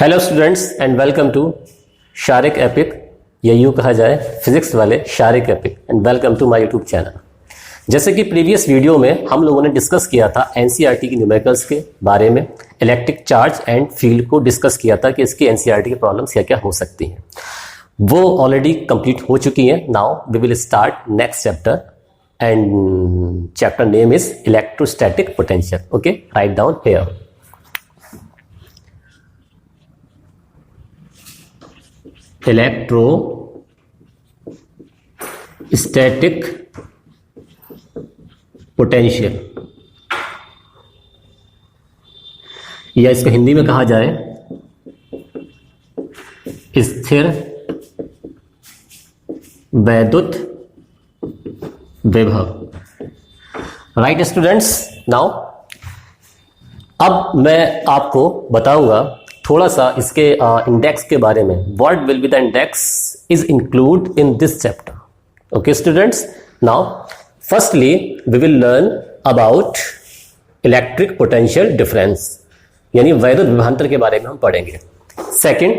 Hello students and welcome to Sharik epic, या यूँ कहा जाए फिजिक्स वाले Sharik epic, and welcome to my YouTube channel. जैसे कि प्रीवियस वीडियो में हम लोगों ने डिस्कस किया था एनसीईआरटी की न्यूमेरिकल्स के बारे में, इलेक्ट्रिक चार्ज एंड फील्ड को डिस्कस किया था कि इसकी एनसीईआरटी की प्रॉब्लम्स क्या क्या हो सकती हैं। वो ऑलरेडी कंप्लीट हो चुकी हैं। Now we will start next chapter and chapter name is electrostatic potential. Okay, write down here. Electrostatic potential, या इसको हिंदी में कहा जाए स्थिर वैद्युत विभव। राइट स्टूडेंट्स, नाउ अब मैं आपको बताऊंगा थोड़ा सा इसके इंडेक्स के बारे में। What will be the index is include in this chapter. Okay students, now firstly we will learn about electric potential difference, यानी वैद्युत विभवांतर के बारे में हम पढ़ेंगे। सेकंड,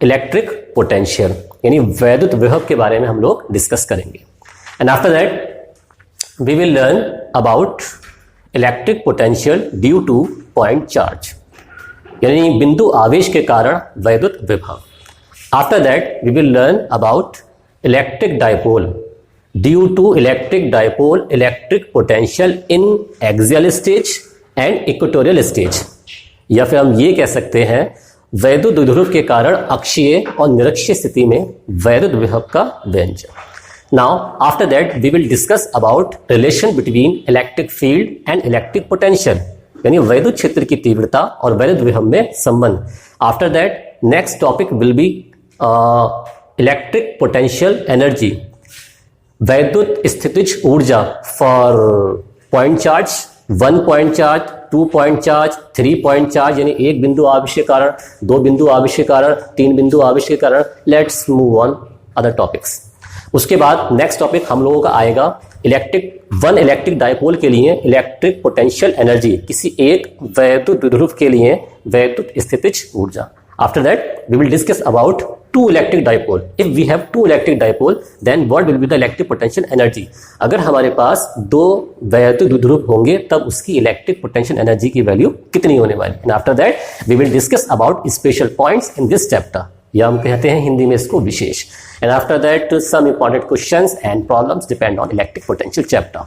इलेक्ट्रिक पोटेंशियल यानी वैद्युत विभव के बारे में हम लोग डिस्कस करेंगे। And after that we will learn about electric potential due to point charge, यानी बिंदु आवेश के कारण वैद्युत विभव। After that we will learn about electric dipole due to electric dipole electric potential in axial stage and equatorial stage, या फिर हम ये कह सकते हैं वैद्युत द्विध्रुव के कारण अक्षीय और निरक्षीय स्थिति में वैद्युत विभव का व्यंजन। Now after that we will discuss about relation between electric field and electric potential, यानी वैद्युत क्षेत्र की तीव्रता और वैद्युत विभव में संबंध। After that next topic will be electric potential energy, वैद्युत स्थितिज ऊर्जा for point charge, 1 point charge, 2 point charge, 3 point charge, यानी एक बिंदु आवेश के कारण, 2 बिंदु आवेश के कारण, 3 बिंदु आवेश के कारण। Let's move on other topics. उसके बाद नेक्स्ट टॉपिक हम लोगों का आएगा वन इलेक्ट्रिक डायपोल के लिए इलेक्ट्रिक पोटेंशियल एनर्जी, किसी एक वैद्युत द्विध्रुव के लिए वैद्युत स्थितिज ऊर्जा। After that we will discuss about 2 electric dipole. If we have 2 electric dipole then what will be the electric potential energy. अगर हमारे पास 2 वैद्युत द्विध्रुव होंगे तब उसकी इलेक्ट्रिक पोटेंशियल एनर्जी की वैल्यू कितनी होने वाली। And after that we will discuss about special points in this chapter, या हम कहते हैं हिंदी में इसको विशेष। And after that, some important questions and problems depend on electric potential chapter.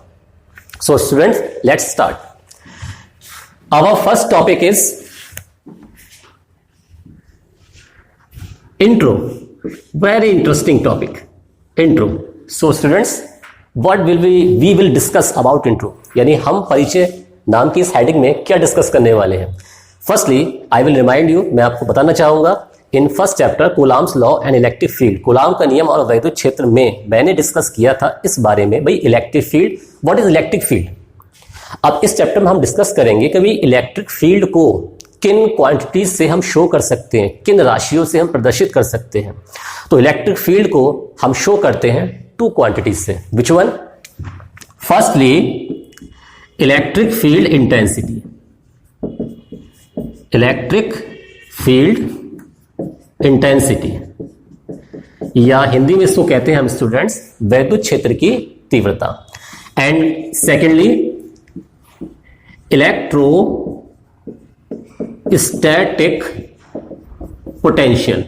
So students, let's start. Our first topic is intro. Very interesting topic, intro. So students, what will we will discuss about intro? यानी हम परिचय नाम की इस heading में क्या discuss करने वाले हैं। Firstly, I will remind you, मैं आपको बताना चाहूंगा, in first chapter coulombs law and electric field, coulomb का नियम और वैद्युत क्षेत्र में मैंने डिस्कस किया था इस बारे में, भाई electric field, what is electric field. अब इस चैप्टर में हम डिस्कस करेंगे कि भाई इलेक्ट्रिक फील्ड को किन क्वांटिटीज से हम शो कर सकते हैं, किन राशियों से हम प्रदर्शित कर सकते हैं। तो इलेक्ट्रिक फील्ड को हम शो करते हैं 2 क्वांटिटीज से। Which one? Firstly electric field intensity, electric field intensity, या हिंदी में इसको कहते हैं हम स्टूडेंट्स वैद्युत क्षेत्र की तीव्रता। And secondly electrostatic potential,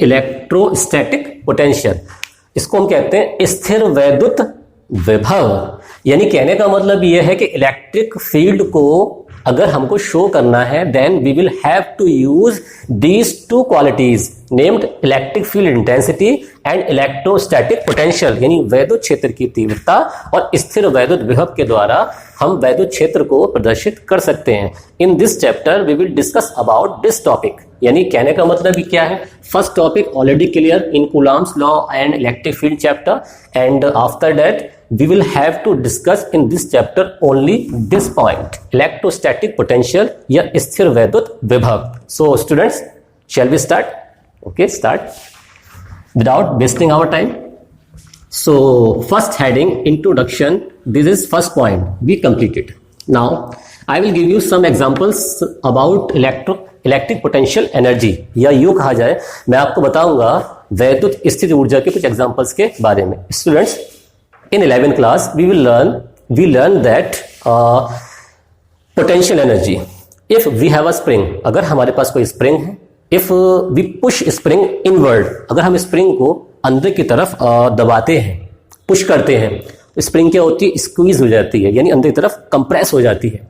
electrostatic potential, इसको हम कहते हैं स्थिर वैद्युत विभव। यानी कहने का मतलब यह है कि इलेक्ट्रिक फील्ड को अगर हमको शो करना है then we will have to use these 2 qualities named electric field intensity and electrostatic potential, यानी वैद्युत क्षेत्र की तीव्रता और स्थिर वैद्युत विभव के द्वारा हम वैद्युत क्षेत्र को प्रदर्शित कर सकते हैं। In this chapter we will discuss about this topic, यानी कहने का मतलब क्या है, first topic already clear in Coulomb's law and electric field chapter, and after that we will have to discuss in this chapter only this point, electrostatic potential या स्थिर वैद्युत विभव। So students, shall we start? Okay, start without wasting our time. So first heading, introduction. This is first point. We completed. Now I will give you some examples about electric potential energy, या यूं कहा जाए मैं आपको बताऊंगा वैद्युत स्थिति ऊर्जा के कुछ एग्जांपल्स के बारे में। Students, in 11th class we learn that potential energy. If we have a spring, अगर हमारे पास कोई स्प्रिंग है, if we push spring inward, अगर हम स्प्रिंग को अंदर की तरफ दबाते हैं, पुश करते हैं, स्प्रिंग क्या होती है, स्क्वीज हो जाती है, यानी अंदर की तरफ कंप्रेस हो जाती है।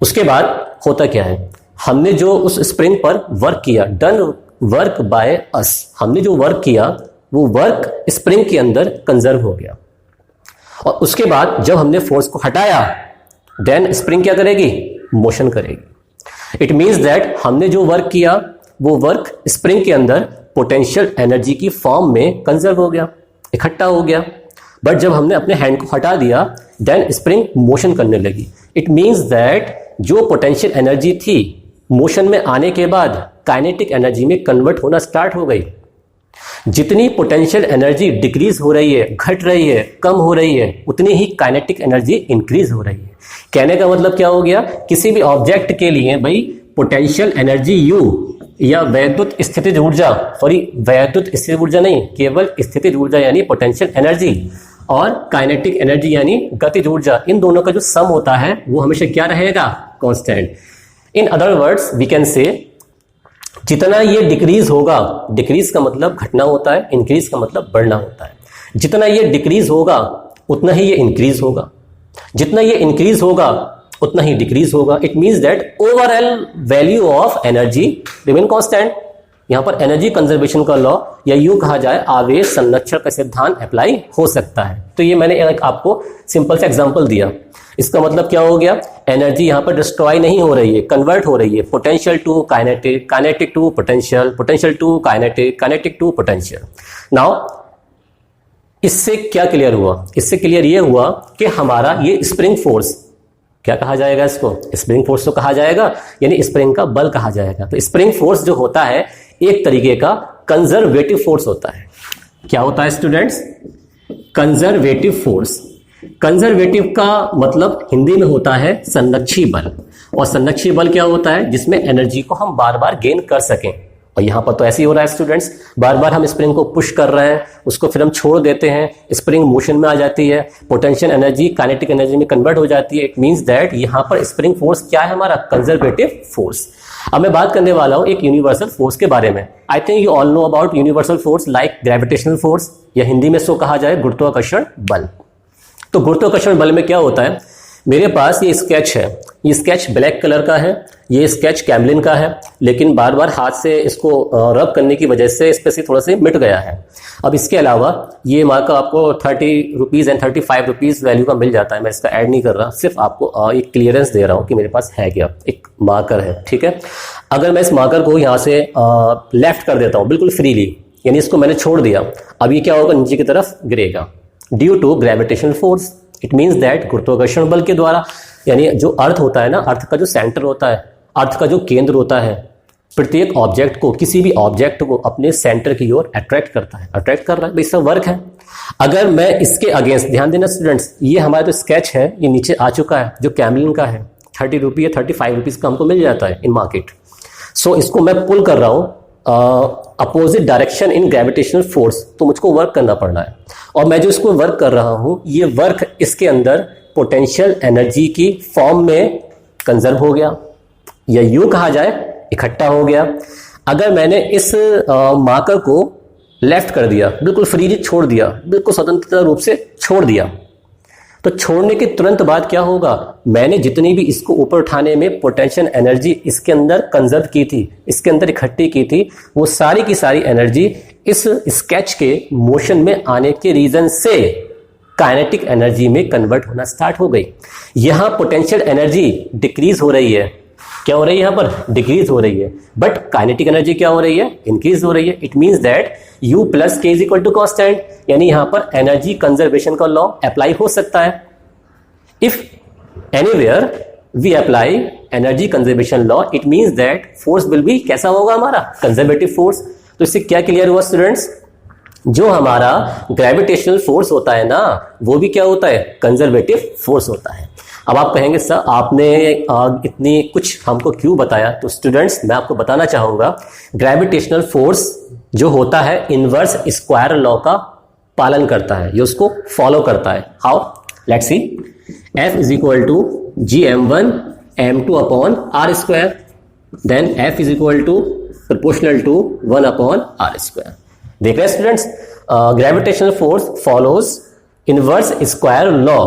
उसके बाद होता क्या है, हमने जो उस स्प्रिंग पर वर्क किया, डन वर्क बाय अस, हमने जो वर्क किया वो वर्क स्प्रिंग के अंदर कंजर्व हो गया। और उसके बाद जब हमने फोर्स को हटाया, देन स्प्रिंग क्या करेगी, मोशन करेगी। इट मीन्स दैट हमने जो वर्क किया वो वर्क स्प्रिंग के अंदर पोटेंशियल एनर्जी की फॉर्म में कंजर्व हो गया, इकट्ठा हो गया। बट जब हमने अपने हैंड को हटा दिया, देन स्प्रिंग मोशन करने लगी। इट मीन्स दैट जो पोटेंशियल एनर्जी थी मोशन में आने के बाद काइनेटिक एनर्जी में कन्वर्ट होना स्टार्ट हो गई। जितनी पोटेंशियल एनर्जी डिक्रीज हो रही है, घट रही है, कम हो रही है, उतनी ही काइनेटिक एनर्जी इंक्रीज हो रही है। कहने का मतलब क्या हो गया, किसी भी ऑब्जेक्ट के लिए भाई पोटेंशियल एनर्जी यू या वैद्युत स्थितिज ऊर्जा, वैद्युत स्थितिज ऊर्जा नहीं, केवल स्थितिज ऊर्जा यानी पोटेंशियल एनर्जी, और काइनेटिक एनर्जी यानी गतिज ऊर्जा, इन दोनों का जो सम होता है वो हमेशा क्या रहेगा, constant. In other words we can say जितना ये डिक्रीज होगा, डिक्रीज का मतलब घटना होता है, इंक्रीज का मतलब बढ़ना होता है। जितना ये डिक्रीज होगा उतना ही ये इंक्रीज होगा, जितना ये इंक्रीज होगा उतना ही डिक्रीज होगा। It means that overall value of energy remain constant. यहां पर एनर्जी कंजर्वेशन का लॉ, या यूं कहा जाए आवेश संरक्षण का सिद्धांत अप्लाई हो सकता है। तो ये मैंने एक आपको सिंपल सा एग्जांपल दिया। इसका मतलब क्या हो गया, एनर्जी यहां पर डिस्ट्रॉय नहीं हो रही है, कन्वर्ट हो रही है। Potential to kinetic, kinetic to potential, potential to kinetic, kinetic to potential. Now इससे क्या क्लियर हुआ, इससे क्लियर ये हुआ कि हमारा ये स्प्रिंग फोर्स, क्या कहा जाएगा इसको, स्प्रिंग फोर्स तो कहा जाएगा, यानी स्प्रिंग का बल कहा जाएगा। तो स्प्रिंग फोर्स जो होता है एक तरीके का कंजर्वेटिव फोर्स होता है। क्या होता है स्टूडेंट्स, कंजर्वेटिव फोर्स। कंजर्वेटिव का मतलब हिंदी में होता है संरक्षी बल, और संरक्षी बल क्या होता है, जिसमें एनर्जी को हम बार बार गेन कर सकें। और यहां पर तो ऐसे ही हो रहा है स्टूडेंट्स, बार बार हम स्प्रिंग को पुश कर रहे हैं, उसको फिर हम छोड़ देते हैं, स्प्रिंग मोशन में आ जाती है, पोटेंशियल एनर्जी काइनेटिक एनर्जी में कन्वर्ट हो जाती है। इट मींस दैट यहां पर स्प्रिंग फोर्स क्या है, हमारा कंजर्वेटिव फोर्स। अब मैं बात करने वाला हूं एक यूनिवर्सल फोर्स के बारे में। I think you all know about universal force like gravitational force, या हिंदी में इसको कहा जाए गुरुत्वाकर्षण बल। तो गुरुत्वाकर्षण बल में क्या होता है, मेरे पास ये स्केच है, ये स्केच ब्लैक कलर का है, ये स्केच कैमलिन का है, लेकिन बार बार हाथ से इसको रब करने की वजह से इस पे से थोड़ा सा मिट गया है। अब इसके अलावा ये मार्कर आपको 30 रुपीज़ एंड 35 रुपीज़ वैल्यू का मिल जाता है। मैं इसका ऐड नहीं कर रहा, सिर्फ आपको एक क्लियरेंस दे रहा हूँ कि मेरे पास है क्या, एक मार्कर है, ठीक है। अगर मैं इस मार्कर को यहाँ से लेफ्ट कर देता हूँ बिल्कुल फ्रीली, यानी इसको मैंने छोड़ दिया, अब ये क्या होगा, नीचे की तरफ गिरेगा due to gravitational force. It means that गुरुत्वाकर्षण बल के द्वारा, यानी जो अर्थ होता है ना, अर्थ का जो सेंटर होता है, अर्थ का जो केंद्र होता है, प्रत्येक ऑब्जेक्ट को, किसी भी ऑब्जेक्ट को अपने सेंटर की ओर अट्रैक्ट करता है, अट्रैक्ट कर रहा है, इसका वर्क है। अगर मैं इसके अगेंस्ट, ध्यान देना स्टूडेंट्स, ये हमारा जो स्केच है ये नीचे आ चुका है, जो कैमलिन का है, 30 रुपये या 35 रुपीज़ का हमको मिल जाता है इन मार्केट। सो इसको मैं पुल कर रहा हूँ opposite direction in gravitational force, तो मुझको वर्क करना पड़ रहा है। और मैं जो इसको वर्क कर रहा हूँ, ये वर्क इसके अंदर पोटेंशियल एनर्जी की फॉर्म में कंजर्व हो गया, या यूं कहा जाए इकट्ठा हो गया। अगर मैंने इस मार्कर को लेफ्ट कर दिया, बिल्कुल फ्रीली छोड़ दिया, बिल्कुल स्वतंत्र रूप से छोड़ दिया, तो छोड़ने के तुरंत बाद क्या होगा, मैंने जितनी भी इसको ऊपर उठाने में पोटेंशियल एनर्जी इसके अंदर कंजर्व की थी, इसके अंदर इकट्ठी की थी, वो सारी की सारी एनर्जी इस स्केच के मोशन में आने के रीजन से काइनेटिक एनर्जी में कन्वर्ट होना स्टार्ट हो गई। यहां पोटेंशियल एनर्जी डिक्रीज हो रही है, क्या हो रही है, यहां पर डिक्रीज हो रही है, बट काइनेटिक एनर्जी क्या हो रही है, इंक्रीज हो रही है। It means that U plus K is equal to constant, यानी यहां पर एनर्जी कंजर्वेशन का लॉ अप्लाई हो सकता है। If anywhere we apply energy conservation law, it means that force will be कैसा होगा, हमारा कंजर्वेटिव फोर्स। तो इससे क्या क्लियर हुआ स्टूडेंट्स, जो हमारा ग्रेविटेशनल फोर्स होता है ना, वो भी क्या होता है, कंजर्वेटिव फोर्स होता है। अब आप कहेंगे सर आपने इतनी कुछ हमको क्यों बताया? तो स्टूडेंट्स मैं आपको बताना चाहूंगा, ग्रेविटेशनल फोर्स जो होता है इनवर्स स्क्वायर लॉ का पालन करता है, ये उसको फॉलो करता है। How? Let's see. F is equal to gm1 m2 upon r square, then F is equal to proportional to 1 upon r square. देख रहे हैं students, gravitational force follows inverse square law,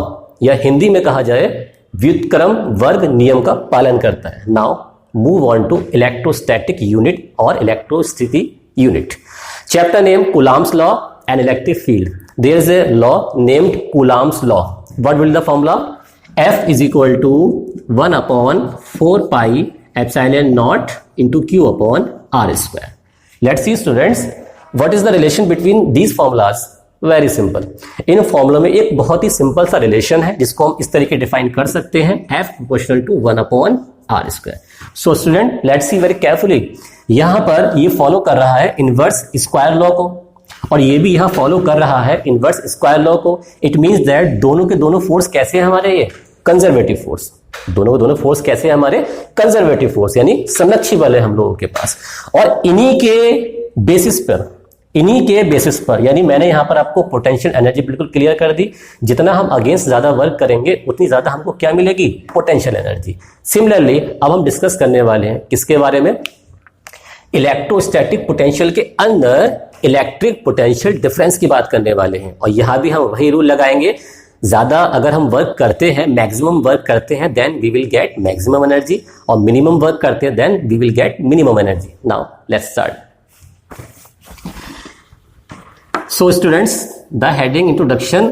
या हिंदी में कहा जाए व्युत्क्रम वर्ग नियम का पालन करता है। Now move on to electrostatic unit और इलेक्ट्रोस्थिति unit. Chapter name Coulomb's law and electric field. There is a law named Coulomb's law. What will the formula? F is equal to 1 upon 4 pi epsilon naught into Q upon r square. Let's see students, what is the relation between these formulas? Very simple. इन formula में एक बहुत ही simple सा relation है जिसको हम इस तरीके डिफाइन कर सकते हैं, F proportional to 1 upon r square. So student let's see very carefully, यहां पर ये फॉलो कर रहा है इनवर्स स्क्वायर लॉ को, और ये भी यहां फॉलो कर रहा है इनवर्स स्क्वायर लॉ को। इट मींस दैट दोनों के दोनों फोर्स कैसे हैं हमारे? ये कंजर्वेटिव फोर्स। दोनों के दोनों फोर्स कैसे हैं हमारे? कंजर्वेटिव फोर्स, यानी संरक्षी बल है हम लोगों के पास। और इन्हीं के बेसिस पर यानी मैंने यहां पर आपको पोटेंशियल एनर्जी बिल्कुल क्लियर कर दी। जितना हम अगेंस्ट ज्यादा वर्क करेंगे उतनी ज्यादा हमको क्या मिलेगी? Potential energy. सिमिलरली अब हम डिस्कस करने वाले हैं किसके बारे में? इलेक्ट्रोस्टैटिक पोटेंशियल के अंदर इलेक्ट्रिक पोटेंशियल डिफरेंस की बात करने वाले हैं। और यहां भी हम वही रूल लगाएंगे, ज्यादा अगर हम वर्क करते हैं, मैक्सिमम वर्क करते हैं, then we will get maximum energy, और मिनिमम वर्क करते हैं then we will get minimum energy. Now let's start. So students, the heading introduction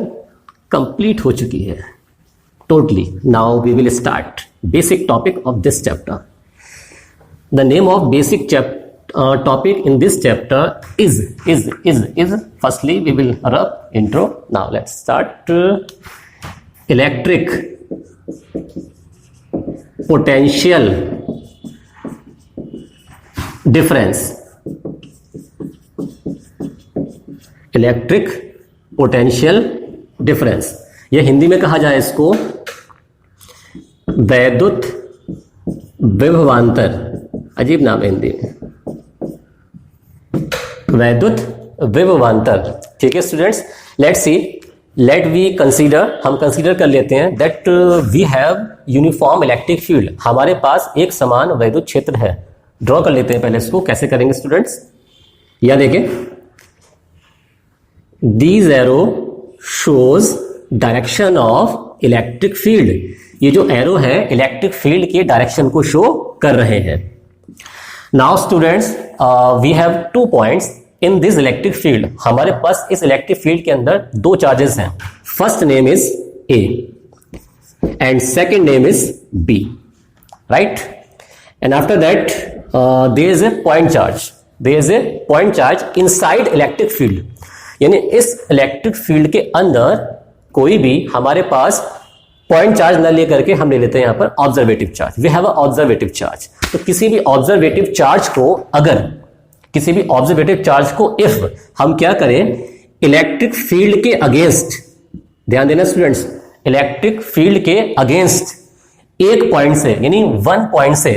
complete हो चुकी है totally. Now we will start basic topic of this chapter. The name of basic topic in this chapter is firstly we will rub intro. Now let's start. Electric potential difference. Electric potential difference, ये हिंदी में कहा जाए इसको वैद्युत विभवांतर। अजीब नाम है हिंदी में, वैद्युत विभवांतर। ठीक है students, let's see, let we consider, हम कंसीडर कर लेते हैं that we have uniform electric field. हमारे पास एक समान वैद्युत क्षेत्र है। ड्रॉ कर लेते हैं पहले इसको। कैसे करेंगे स्टूडेंट्स? या देखें, this arrow shows direction of electric field. ये जो एरो है इलेक्ट्रिक फील्ड के डायरेक्शन को शो कर रहे हैं। Now students, we have 2 points in this electric field. हमारे पास इस इलेक्ट्रिक फील्ड के अंदर 2 चार्जेस हैं। First name is A and second name is B, right? And after that there is a point charge, there is a point charge inside electric field. यानी इस electric field के अंदर कोई भी हमारे पास पॉइंट चार्ज न लेकर के हम ले लेते हैं यहां पर observative charge. We have a observative charge. तो किसी भी ऑब्जर्वेटिव चार्ज को, अगर किसी भी ऑब्जर्वेटिव चार्ज को इफ हम क्या करें, इलेक्ट्रिक फील्ड के अगेंस्ट, ध्यान देना स्टूडेंट्स, इलेक्ट्रिक फील्ड के अगेंस्ट एक पॉइंट से यानी 1 पॉइंट से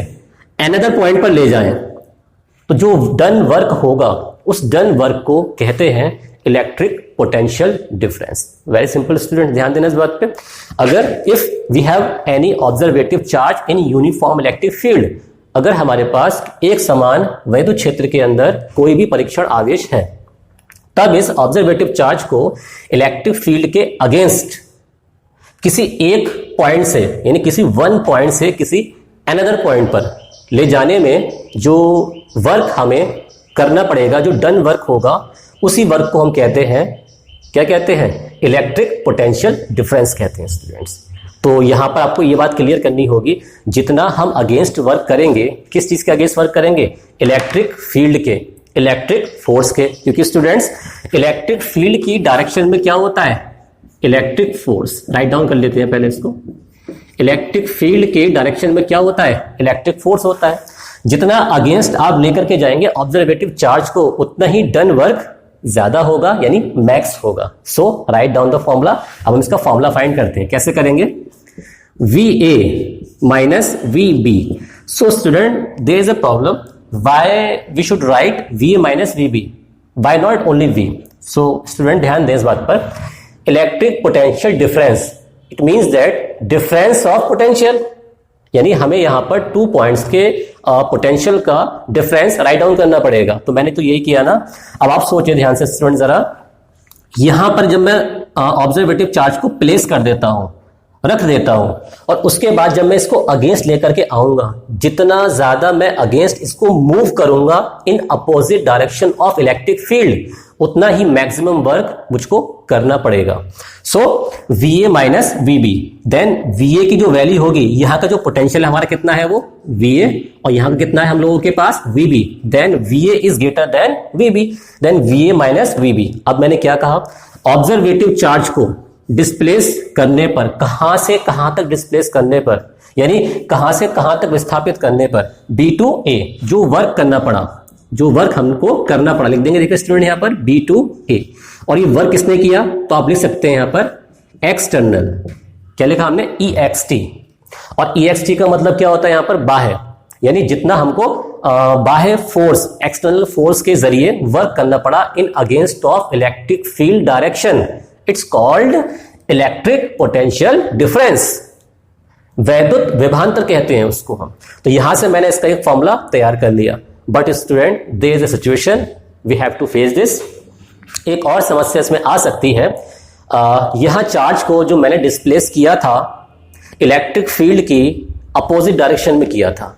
अनदर पॉइंट पर ले जाएं, तो जो डन वर्क होगा उस डन वर्क को कहते हैं electric potential difference. Very simple student, ध्यान देना इस बात पे। अगर if we have any observative charge in uniform electric field, अगर हमारे पास एक समान वैद्युत क्षेत्र के अंदर कोई भी परीक्षण आवेश है, तब इस ऑब्जर्वेटिव चार्ज को इलेक्ट्रिक फील्ड के अगेंस्ट किसी एक पॉइंट से यानी किसी 1 पॉइंट से किसी अनदर पॉइंट पर ले जाने में जो वर्क हमें करना पड़ेगा, जो डन वर्क होगा, उसी वर्क को हम कहते हैं, क्या कहते हैं? इलेक्ट्रिक पोटेंशियल डिफरेंस कहते हैं स्टूडेंट्स। तो यहां पर आपको यह बात क्लियर करनी होगी, जितना हम अगेंस्ट वर्क करेंगे, किस चीज के अगेंस्ट वर्क करेंगे? इलेक्ट्रिक फील्ड के, इलेक्ट्रिक फोर्स के। क्योंकि स्टूडेंट्स इलेक्ट्रिक फील्ड की डायरेक्शन में क्या होता है? Electric force. राइट डाउन कर लेते हैं पहले इसको। इलेक्ट्रिक फील्ड के डायरेक्शन में क्या होता है? इलेक्ट्रिक फोर्स होता है। जितना अगेंस्ट आप लेकर के जाएंगे ऑब्जर्वेटिव चार्ज को, उतना ही डन वर्क ज्यादा होगा, यानी मैक्स होगा। सो राइट डाउन द फॉर्मूला। अब हम इसका फॉर्मूला फाइंड करते हैं। कैसे करेंगे? VA minus VB. So student, there is a problem. Why we should write VA minus VB? Why not only V? So student, ध्यान दें इस बात पर. Electric potential difference, it means that difference of potential, यानी हमें यहां पर 2 points के पोटेंशियल का डिफरेंस राइट डाउन करना पड़ेगा. तो मैंने तो यही किया ना. अब आप सोचिए ध्यान से स्टूडेंट जरा, यहां पर जब मैं ऑब्जर्वेटिव चार्ज को प्लेस कर देता हूं, रख देता हूं, और उसके बाद जब मैं इसको अगेंस्ट लेकर के आऊंगा, जितना ज्यादा मैं अगेंस्ट इसको मूव करूंगा in opposite direction of electric field, उतना ही मैक्सिमम वर्क मुझको करना पड़ेगा. So VA minus VB, then VA की जो वैल्यू होगी, यहां का जो पोटेंशियल हमारा कितना है वो VA, और यहां का कितना है हम लोगों के पास VB, then VA is greater than VB, then VA minus VB. अब मैंने क्या कहा, ऑब्जर्वेटिव चार्ज को डिस्प्लेस करने पर, कहां से कहां तक डिस्प्लेस करने पर, यानी कहां से कहां तक विस्थापित करने पर, B to A जो वर्क करना पड़ा, जो वर्क हमको करना पड़ा, लिख देंगे देखिए स्टूडेंट यहां पर B to A. और ये वर्क किसने किया, तो आप लिख सकते हैं यहां पर एक्सटर्नल. क्या लिखा हमने, EXT. और EXT का मतलब क्या होता है यहां पर, बाह्य, यानी जितना हमको बाह्य फोर्स, एक्सटर्नल फोर्स के जरिए वर्क करना पड़ा in against of electric field direction, it's called electric potential difference. वैद्युत विभवांतर कहते हैं उसको हम. तो यहां से मैंने इसका एक फॉर्मूला तैयार कर लिया. But student, there is a situation, we have to face this. एक और समस्या इसमें आ सकती है. यहां चार्ज को जो मैंने डिस्प्लेस किया था इलेक्ट्रिक फील्ड की अपोजिट डायरेक्शन में किया था.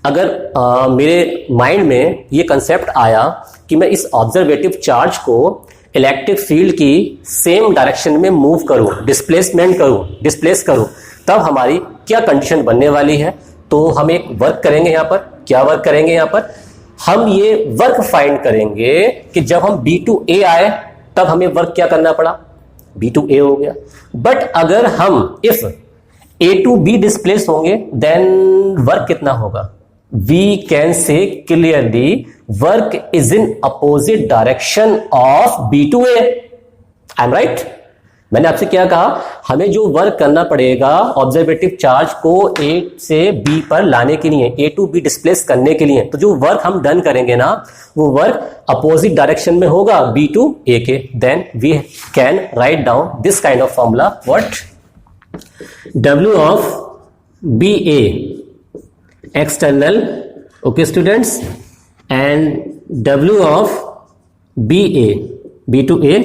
अगर मेरे माइंड में ये कंसेप्ट आया कि मैं इस ऑब्जर्वेटिव चार्ज को इलेक्ट्रिक फील्ड की सेम डायरेक्शन में मूव करूं, डिस्प्लेस करूं, तब हमारी क्या कंडीशन बनने वाली है. तो हम एक वर्क करेंगे यहां पर. क्या वर्क करेंगे यहां पर, हम ये वर्क फाइंड करेंगे कि जब हम B to A आए तब हमें वर्क क्या करना पड़ा, B to A हो गया. बट अगर हम if A to B displace होंगे देन वर्क कितना होगा, we can say clearly work is in opposite direction of B to A. I'm right? मैंने आपसे क्या कहा, हमें जो वर्क करना पड़ेगा ऑब्जर्वेटिव चार्ज को A से B पर लाने के लिए, A to B डिस्प्लेस करने के लिए, तो जो वर्क हम डन करेंगे ना, वो वर्क अपोजिट डायरेक्शन में होगा B to A के. Then we can write down this kind of formula. What, W of BA external, okay students, and W of BA, B to A,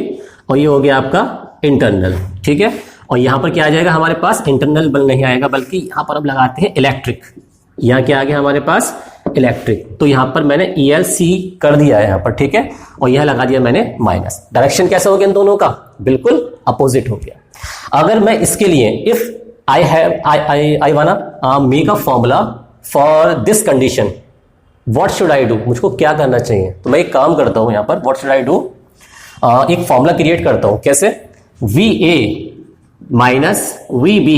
और ये हो गया आपका इंटरनल. ठीक है. और यहां पर क्या आ जाएगा हमारे पास, इंटरनल बल नहीं आएगा, बल्कि यहां पर अब लगाते हैं इलेक्ट्रिक. यहां क्या आ गया हमारे पास, इलेक्ट्रिक. तो यहां पर मैंने ELC कर दिया है यहां पर. ठीक है. और यहां लगा दिया मैंने माइनस. डायरेक्शन कैसा हो गया इन दोनों का, बिल्कुल अपोजिट हो गया. अगर मैं इसके लिए if I wanna make a formula for this condition, what should I do, मुझको क्या करना चाहिए. तो मैं एक काम करता हूं यहां पर, what should I do, एक फॉर्मूला क्रिएट करता हूं. कैसे, VA minus VB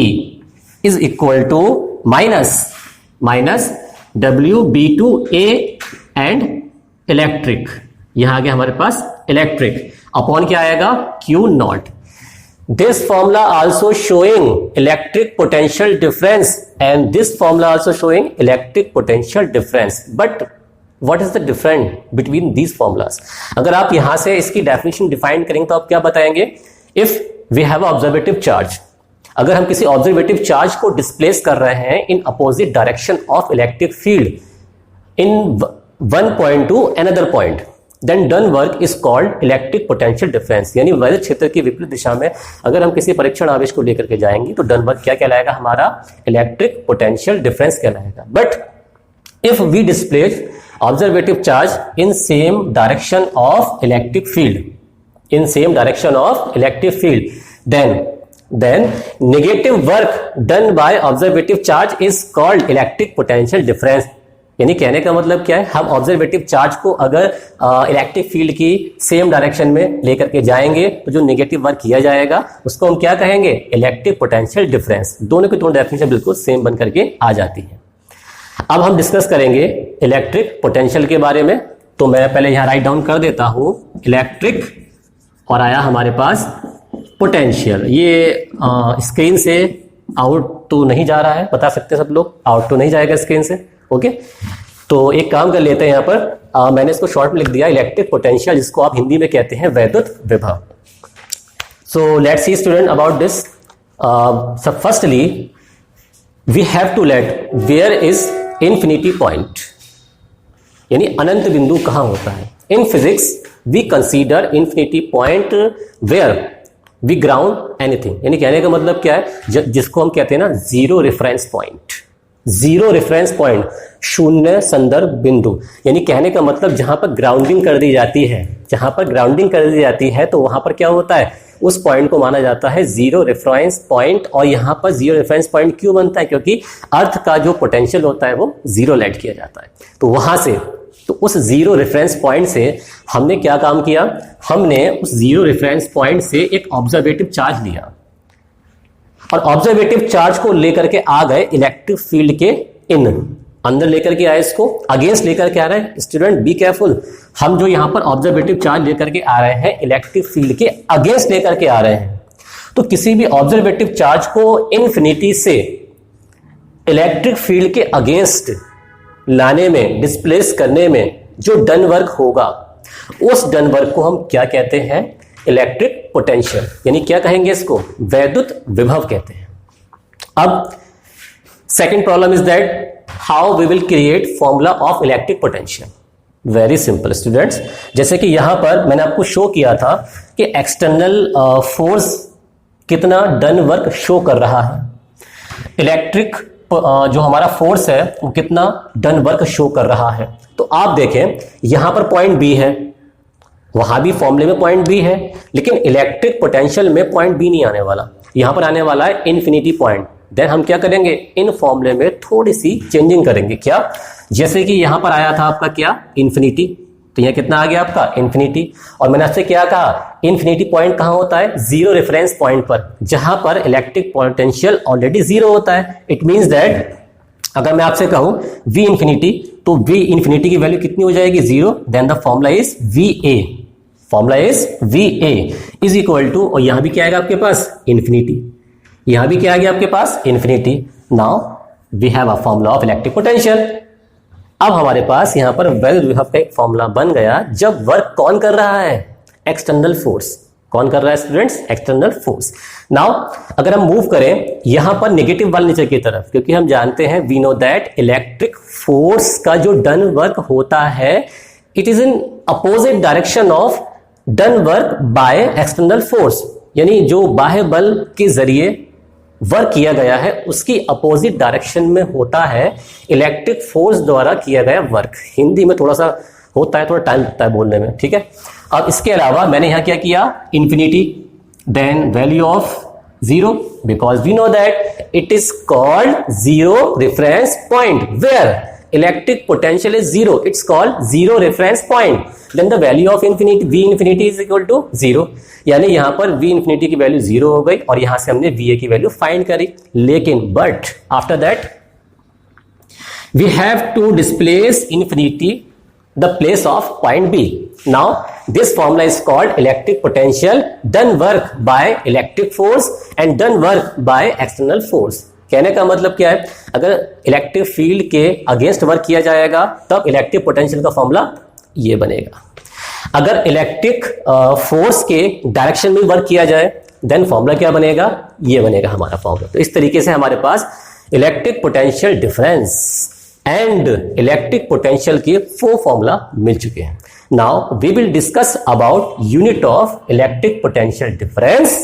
is equal to minus WB to A and electric. यहां आ गया हमारे पास इलेक्ट्रिक, अपॉन क्या आएगा, Q not. This formula also showing electric potential difference and this formula also showing electric potential difference. But what is the difference between these formulas? अगर आप यहां से इसकी definition define करेंगे तो आप क्या बताएंगे, if we have observative charge, अगर हम किसी observative charge को displace कर रहे हैं in opposite direction of electric field in one point to another point, then done work is called electric potential difference. यानी वैद्युत क्षेत्र की विपरीत दिशा में अगर हम किसी परीक्षण आवेश को लेकर के जाएंगे तो डन वर्क क्या कहलाएगा, हमारा इलेक्ट्रिक पोटेंशियल डिफरेंस कहलाएगा. But if we displace observative charge in same direction of electric field, then negative work done by observative charge is called electric potential difference. यानी कहने का मतलब क्या है, हम ऑब्जर्वेटिव चार्ज को अगर इलेक्ट्रिक फील्ड की सेम डायरेक्शन में लेकर के जाएंगे तो जो नेगेटिव वर्क किया जाएगा उसको हम क्या कहेंगे, इलेक्ट्रिक पोटेंशियल डिफरेंस. दोनों की दोनों डेफिनेशन बिल्कुल सेम बन करके आ जाती है. अब हम डिस्कस करेंगे इलेक्ट्रिक पोटेंशियल के बारे में. तो मैं पहले यहां राइट डाउन कर देता हूं इलेक्ट्रिक, और आया हमारे पास पोटेंशियल. ये स्क्रीन से आउट तो नहीं जा रहा है, बता सकते हैं सब लोग, आउट तो नहीं जाएगा स्क्रीन से। ओके, तो एक काम कर लेते हैं यहाँ पर, मैंने इसको शॉर्ट में लिख दिया इलेक्ट्रिक पोटेंशियल, जिसको आप हिंदी में कहते हैं वैद्युत विभव। So let's see student about this. So firstly we have to let where is infinity point, यानी अनंत बिंदु कहाँ होता है। In physics we consider infinity point where we ground anything, यानी कहने का मतलब क्या है, जिसको हम कहते हैं ना zero reference point. Zero reference point, शून्य संदर्भ बिंदु, यानी कहने का मतलब जहां पर ग्राउंडिंग कर दी जाती है, जहां पर ग्राउंडिंग कर दी जाती है तो वहां पर क्या होता है, उस पॉइंट को माना जाता है जीरो रेफरेंस पॉइंट। और यहां पर जीरो रेफरेंस पॉइंट क्यों बनता है, क्योंकि अर्थ का जो पोटेंशियल होता है वो जीरो लेट किया जाता है। तो वहां से, तो उस जीरो रेफरेंस पॉइंट से हमने क्या काम किया, हमने उस जीरो रेफरेंस पॉइंट से एक ऑब्जर्वेटिव चार्ज लिया और ऑब्जर्वेटिव चार्ज को लेकर के आ गए इलेक्ट्रिक फील्ड के अंदर लेकर के आए, इसको अगेंस्ट लेकर के आ रहे हैं। स्टूडेंट बी केयरफुल, हम जो यहां पर ऑब्जर्वेटिव चार्ज लेकर के आ रहे हैं इलेक्ट्रिक फील्ड के अगेंस्ट लेकर के आ रहे हैं। तो किसी भी ऑब्जर्वेटिव चार्ज को इन्फिनिटी से इलेक्ट्रिक फील्ड के अगेंस्ट लाने में, डिस्प्लेस करने में जो डन वर्क होगा, उस डन वर्क को हम क्या कहते हैं, इलेक्ट्रिक पोटेंशियल, यानी क्या कहेंगे इसको, वैद्युत विभव कहते हैं। अब second problem is that how we will create formula of electric potential. Very simple students, जैसे कि यहां पर मैंने आपको शो किया था कि एक्सटर्नल फोर्स कितना डन वर्क शो कर रहा है, इलेक्ट्रिक जो हमारा फोर्स है वो कितना डन वर्क शो कर रहा है। तो आप देखें यहां पर पॉइंट बी है, वहां भी फॉर्मूले में पॉइंट बी है, लेकिन इलेक्ट्रिक पोटेंशियल में पॉइंट बी नहीं आने वाला, यहां पर आने वाला है इन्फिनिटी पॉइंट। देन हम क्या करेंगे, इन फॉर्मूले में थोड़ी सी चेंजिंग करेंगे। क्या, जैसे कि यहां पर आया था आपका क्या, इन्फिनिटी, तो यहां कितना आ गया आपका इन्फिनिटी। और मैंने आपसे क्या कहा, इन्फिनिटी पॉइंट कहां होता है, जीरो रेफरेंस पॉइंट पर, जहां पर इलेक्ट्रिक पोटेंशियल ऑलरेडी जीरो होता है। इट मींस दैट अगर मैं आपसे कहूं V इन्फिनिटी, तो V इन्फिनिटी की वैल्यू कितनी हो जाएगी, zero. Then the formula is VA, formula is VA is equal to, और यहां भी क्या आएगा आपके पास, इन्फिनिटी, यहां भी क्या आ गया आपके पास, infinity. Now we have a formula of electric potential. अब हमारे पास यहां पर वैद्युत विभव का एक फॉर्मूला बन गया, जब वर्क कौन कर रहा है, एक्सटर्नल फोर्स। कौन कर रहा है स्टूडेंट्स, एक्सटर्नल फोर्स। नाउ अगर हम मूव करें यहां पर नेगेटिव वाले नेचर की तरफ, क्योंकि हम जानते हैं, we know that electric force का जो डन वर्क होता है it is in opposite direction of done work by external force, यानी जो बाह्य बल के जरिए वर्क किया गया है उसकी अपोजिट डायरेक्शन में होता है इलेक्ट्रिक फोर्स द्वारा किया गया वर्क। हिंदी में थोड़ा सा होता है, थोड़ा टाइम लगता है बोलने में, ठीक है। अब इसके अलावा मैंने यहां क्या किया, infinity, then value of zero, because we know that it is called zero reference point where electric potential is zero, it's called zero reference point. Then the value of infinity, V infinity is equal to zero, यानी यहां पर V infinity की value zero हो गई और यहां से हमने VA की वैल्यू फाइंड करी। लेकिन but after that we have to displace infinity the place of point B. Now this formula is called electric potential done work by electric force and done work by external force. कहने का मतलब क्या है, अगर electric field के against work किया जाएगा तब इलेक्ट्रिक पोटेंशियल का फॉर्मूला ये बनेगा। अगर इलेक्ट्रिक फोर्स के डायरेक्शन में वर्क किया जाए देन फॉर्मूला क्या बनेगा, ये बनेगा हमारा फॉर्मूला। तो इस तरीके से हमारे पास electric potential difference and electric potential के 4 फॉर्मूला मिल चुके हैं। Now we will discuss about unit of electric potential difference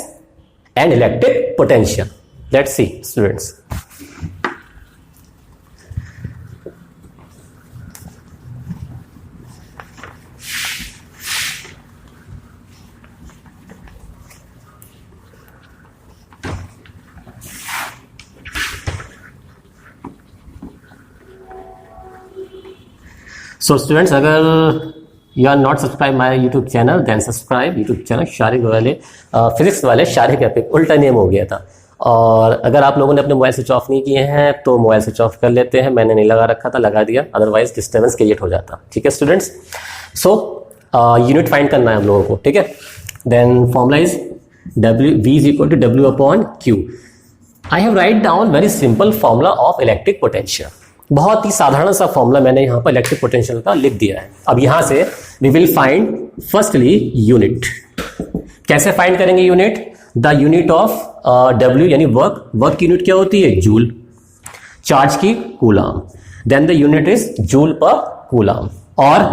and electric potential. Let's see students. So students, अगर you are not subscribe my YouTube channel then subscribe YouTube channel Shariq वाले, physics वाले Sharik epic, उल्टा name हो गया था। और अगर आप लोगों ने अपने मोबाइल स्विच ऑफ नहीं किए हैं तो मोबाइल स्विच ऑफ कर लेते हैं, मैंने नहीं लगा रखा था, लगा दिया, अदरवाइज डिस्टर्बेंस क्रिएट हो जाता। ठीक है स्टूडेंट्स, सो यूनिट फाइंड करना है हम लोगों को, ठीक है। Then formula is W, V is equal to W upon Q। I have write down very simple formula of electric potential. बहुत ही साधारण सा फॉर्मूला मैंने यहाँ पर इलेक्ट्रिक पोटेंशियल का लिख दिया है। अब यहां से we will find firstly unit. कैसे फाइंड करेंगे unit? The unit of W यानी वर्क की यूनिट क्या होती है? जूल। चार्ज की coulomb, then the unit is joule per coulomb. और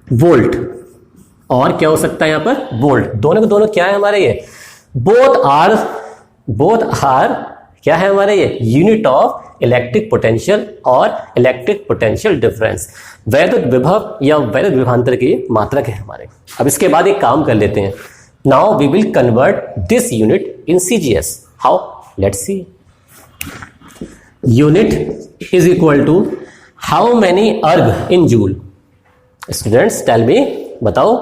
वोल्ट, और क्या हो सकता है यहां पर? वोल्ट। दोनों के दोनों क्या है हमारे? ये बोथ आर क्या है हमारे? ये यूनिट ऑफ इलेक्ट्रिक पोटेंशियल और इलेक्ट्रिक पोटेंशियल डिफरेंस। वैद्युत विभव या वैद्युत विभवांतर की मात्रक है हमारे। अब इसके बाद एक काम कर लेते हैं। Now we will convert this unit in CGS। How? Let's see. Unit is equal to how many erg in joule? Students tell me, बताओ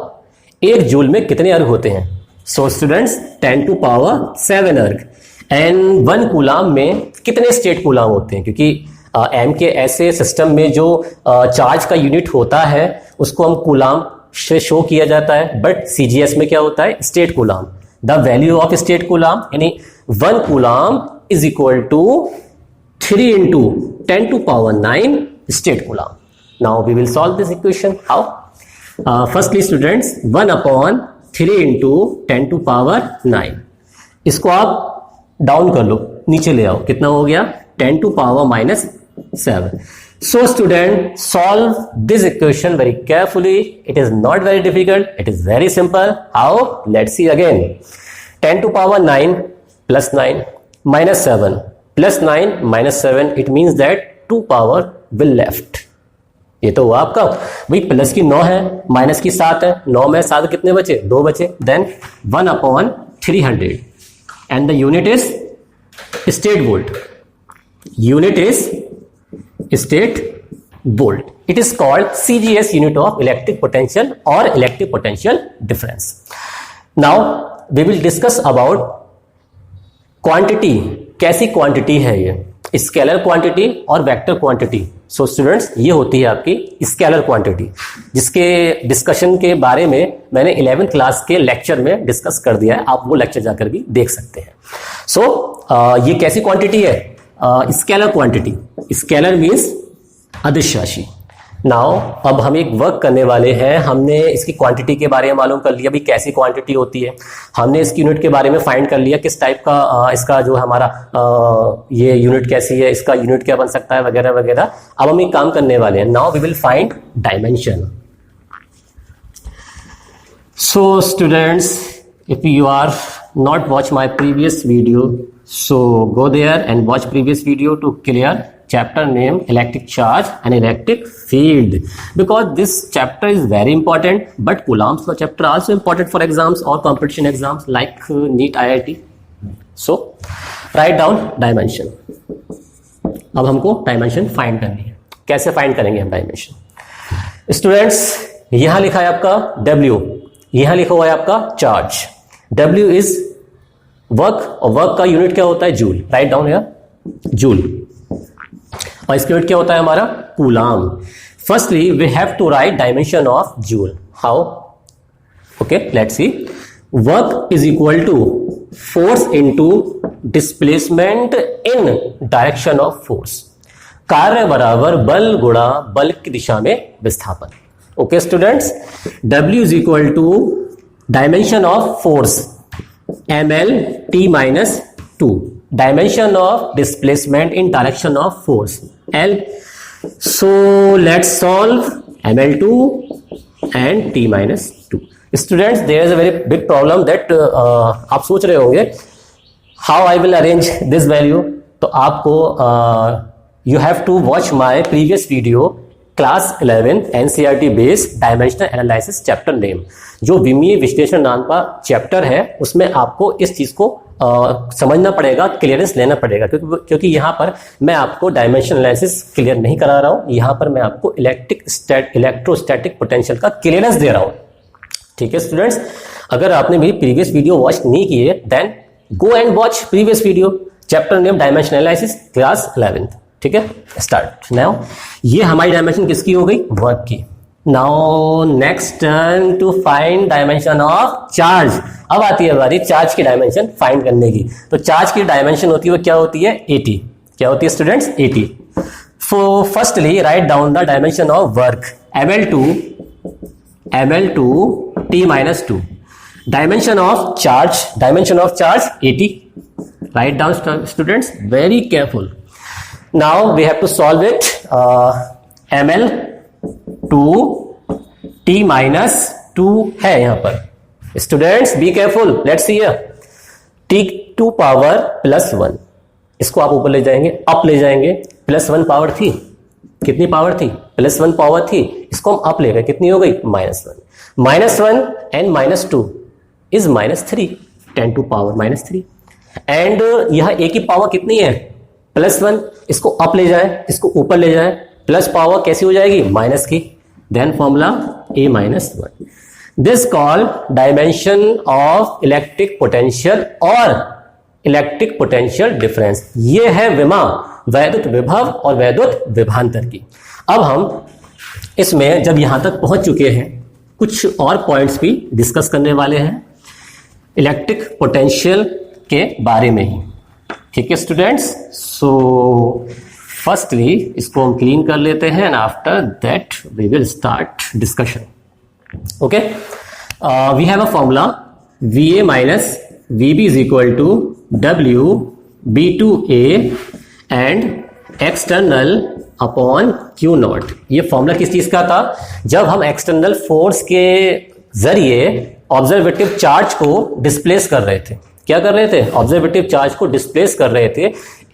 एक जूल में कितने अर्ग होते हैं? सो स्टूडेंट्स 10 टू पावर 7 अर्ग। एंड 1 कूलाम में कितने स्टेट कूलाम होते हैं? क्योंकि एम के ऐसे सिस्टम में जो चार्ज का यूनिट होता है उसको हम कूलाम से शो किया जाता है, बट CGS में क्या होता है? Statcoulomb. The value of statcoulomb यानी 1 coulomb is equal to 3 into 10 to power 9 state coulomb. Now we will solve this equation. How? Firstly students, 1 upon 3 into 10 to power 9. इसको आप down कर लो, नीचे ले आओ। कितना हो गया? 10 to power minus 7. So student, solve this equation very carefully. It is not very difficult. It is very simple. How? Let's see again. 10 to power 9 plus 9 minus 7 plus 9 minus 7. It means that 2 power will left. ये तो हुआ आपका भाई, plus की 9 है, minus की 7 है। 9 में 7 कितने बचे? 2 बचे। देन 1 upon 300 and the unit is state volt. Unit is state volt. It is called CGS, unit of electric potential or electric potential difference. Now we will discuss about quantity. कैसी क्वांटिटी है ये? स्केलर क्वांटिटी और vector quantity. So students, ये होती है आपकी scalar quantity, जिसके discussion के बारे में मैंने 11th क्लास के लेक्चर में डिस्कस कर दिया है। आप वो लेक्चर जाकर भी देख सकते हैं। सो ये कैसी क्वांटिटी है? Scalar quantity. स्केलर मीन्स अदिश राशि। नाउ अब हम एक वर्क करने वाले हैं। हमने इसकी क्वांटिटी के बारे में मालूम कर लिया, भी कैसी क्वांटिटी होती है। हमने इसकी यूनिट के बारे में फाइंड कर लिया, किस टाइप का इसका जो हमारा ये यूनिट कैसी है, इसका यूनिट क्या बन सकता है, वगैरह वगैरह। अब हम एक काम करने वाले हैं। Now we will find dimension. So students, if you are not watch my previous video, so go there and watch previous video to clear chapter name electric charge and electric field, because this chapter is very important. But Coulomb's law chapter also important for exams or competition exams like NEET IIT. So write down dimension. अब हमको dimension find करनी है। कैसे find करेंगे हम dimension? Students, यहां लिखा है आपका W, यहां लिखा हुआ है आपका चार्ज। W इज वर्क, और वर्क का यूनिट क्या होता है? Joule. Write down here, joule. और इसका यूनिट क्या होता है हमारा? Coulomb. Firstly we have to write dimension of joule. How? Okay, let's see. Work is equal to force into displacement in direction of force. कार्य बराबर बल गुणा बल की दिशा में विस्थापन। Okay students, W is equal to dimension of force ml t minus 2, dimension of displacement in direction of force L. So let's solve ml2 and t minus 2. Students, there is a very big problem that आप सोच रहे होंगे how I will arrange this value. तो आपको you have to watch my previous video class 11 NCERT based dimensional analysis chapter name, जो विमीय विश्लेषण नाम का चैप्टर है। उसमें आपको इस चीज को समझना पड़ेगा, क्लियरेंस लेना पड़ेगा, क्योंकि यहाँ पर मैं आपको डायमेंशनल एनालिसिस क्लियर नहीं करा रहा हूँ। यहाँ पर मैं आपको इलेक्ट्रोस्टैटिक पोटेंशियल का क्लियरेंस दे रहा हूँ। ठीक है स्टूडेंट्स, अगर आपने मेरी प्रीवियस वीडियो वॉच नहीं की है, then go and watch previous video, chapter name dimensional analysis class 11th। ठीक है, स्टार्ट नाउ। ये हमारी डायमेंशन किसकी हो गई? वर्क की। Now next turn to find dimension of charge. अब आती है बारी चार्ज की डायमेंशन फाइंड करने की। तो चार्ज की डायमेंशन होती है वो क्या होती है 80। क्या होती है students 80। Firstly write down the dimension of work ml2 t-2 dimension of charge 80। Write down students, very careful. Now we have to solve it. ml2 t-2 है यहां पर। Students be careful, let's see here. t2 power +1, इसको आप ऊपर ले जाएंगे, up ले जाएंगे। +1 पावर थी, कितनी पावर थी +1 पावर थी, इसको हम अप ले गए, कितनी हो गई -1 and -2 is -3, 10 to power -3। And यह a की पावर कितनी है +1, इसको अप ले जाए, इसको ऊपर ले जाए, प्लस पावर कैसी हो जाएगी माइनस की, then formula a-1। This called dimension of electric potential और इलेक्ट्रिक पोटेंशियल डिफरेंस। ये है विमा, वैद्युत विभव और वैद्युत विभवांतर की। अब हम इसमें जब यहां तक पहुंच चुके हैं, कुछ और पॉइंट्स भी डिस्कस करने वाले हैं इलेक्ट्रिक पोटेंशियल के बारे में ही। ठीक है स्टूडेंट्स, सो फर्स्टली इसको हम क्लीन कर लेते हैं and after that we will start discussion. Okay, we have a formula VA minus VB is equal to WB2A and external upon Q0। ये फॉर्मूला किस चीज का था? जब हम एक्सटर्नल फोर्स के जरिए ऑब्जर्वेटिव चार्ज को डिस्प्लेस कर रहे थे। क्या कर रहे थे? ऑब्जर्वेटिव चार्ज को डिस्प्लेस कर रहे थे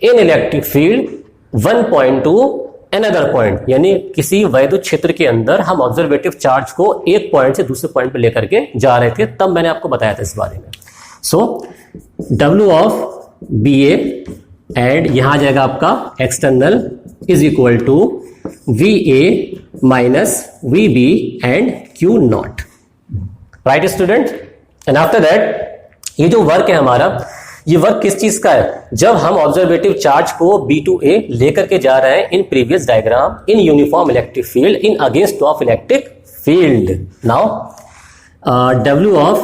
इन electric field one point two another point, यानी किसी वैद्युत क्षेत्र के अंदर हम ऑब्जर्वेटिव चार्ज को एक पॉइंट से दूसरे पॉइंट पे लेकर के जा रहे थे। तब मैंने आपको बताया था इस बारे में। So W of BA and यहां आ जाएगा आपका external is equal to VA minus VB and Q0। Right student, and after that ये जो वर्क है हमारा, ये वर्क किस चीज का है? जब हम ऑब्जर्वेटिव चार्ज को B2A लेकर के जा रहे हैं in previous diagram in uniform electric field in against of electric field. Now W of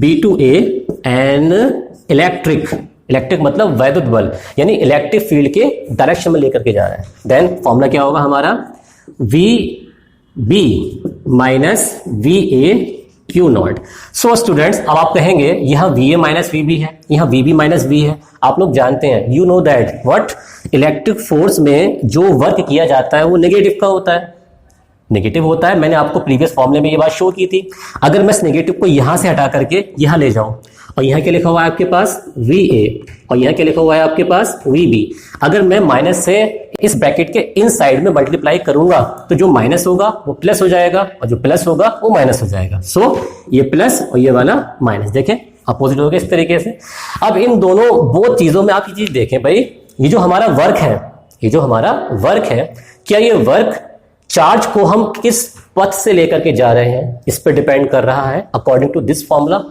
B2A and electric मतलब वैद्युत बल, यानी इलेक्ट्रिक फील्ड के डायरेक्शन में लेकर के जा रहे हैं। देन फॉर्मूला क्या होगा हमारा? VB minus VA Q0। So students, अब आप कहेंगे यहां VA माइनस VB है, यहां VB माइनस V है। आप लोग जानते हैं, you know that what, electric force में जो वर्क किया जाता है वो नेगेटिव का होता है, नेगेटिव होता है। मैंने आपको प्रीवियस फॉर्मूले में ये बात शो की थी। अगर मैं इस नेगेटिव को यहां से हटा करके यहां ले जाऊं, और यहां क्या लिखा हुआ है आपके पास VA, और यहां क्या लिखा हुआ है आपके पास VB, अगर मैं माइनस से इस ब्रैकेट के इन साइड में मल्टीप्लाई करूंगा तो जो माइनस होगा वो प्लस हो जाएगा और जो प्लस होगा वो माइनस हो जाएगा। सो ये प्लस और ये वाला माइनस, देखें अपोजिट हो गया इस तरीके से। अब इन दोनों वो चीजों में आप ये चीज देखें भाई, ये जो हमारा वर्क है, क्या ये वर्क चार्ज को हम किस पथ से लेकर के जा रहे हैं इस पर डिपेंड कर रहा है अकॉर्डिंग टू दिस फॉर्मूला।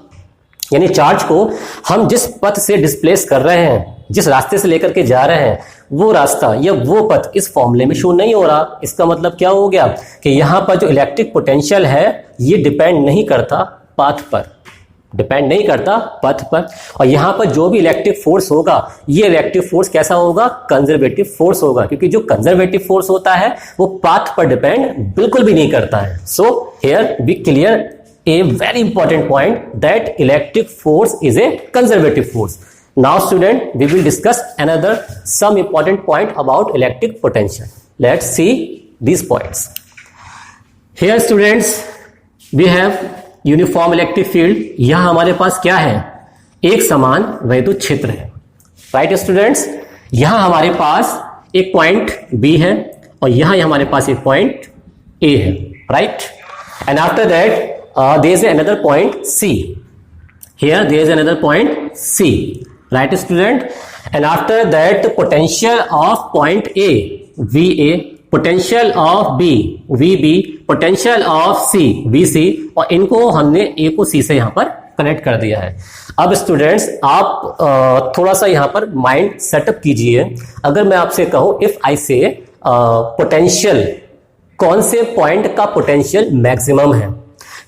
यानी चार्ज को हम जिस पथ से डिस्प्लेस कर रहे हैं, जिस रास्ते से लेकर के जा रहे हैं, वो रास्ता या वो पथ इस फॉर्मूले में शो नहीं हो रहा। इसका मतलब क्या हो गया कि यहां पर जो इलेक्ट्रिक पोटेंशियल है ये डिपेंड नहीं करता पाथ पर, और यहां पर जो भी इलेक्ट्रिक फोर्स होगा ये इलेक्ट्रिक फोर्स कैसा होगा? कंजर्वेटिव फोर्स होगा, क्योंकि जो कंजर्वेटिव फोर्स होता है वो पाथ पर डिपेंड बिल्कुल भी नहीं करता है। So here be clear a very important point that electric force is a conservative force. Now student, we will discuss another some important point about electric potential. Let's see these points. Here students, we have uniform electric field. यहां हमारे पास क्या है? एक समान वैद्युत क्षेत्र है। Right students, यहां हमारे पास एक पॉइंट B है और यहां हमारे पास एक पॉइंट A है। Right, and after that there is another point C. Here there is another point C. Right student? And after that potential of point A, VA, potential of B, VB, potential of C, VC, और इनको हमने A को C से यहां पर connect कर दिया है। अब स्टूडेंट्स आप थोड़ा सा यहां पर माइंड सेटअप कीजिए। अगर मैं आपसे कहूं इफ आई से पोटेंशियल कौन से पॉइंट का पोटेंशियल मैक्सिमम है।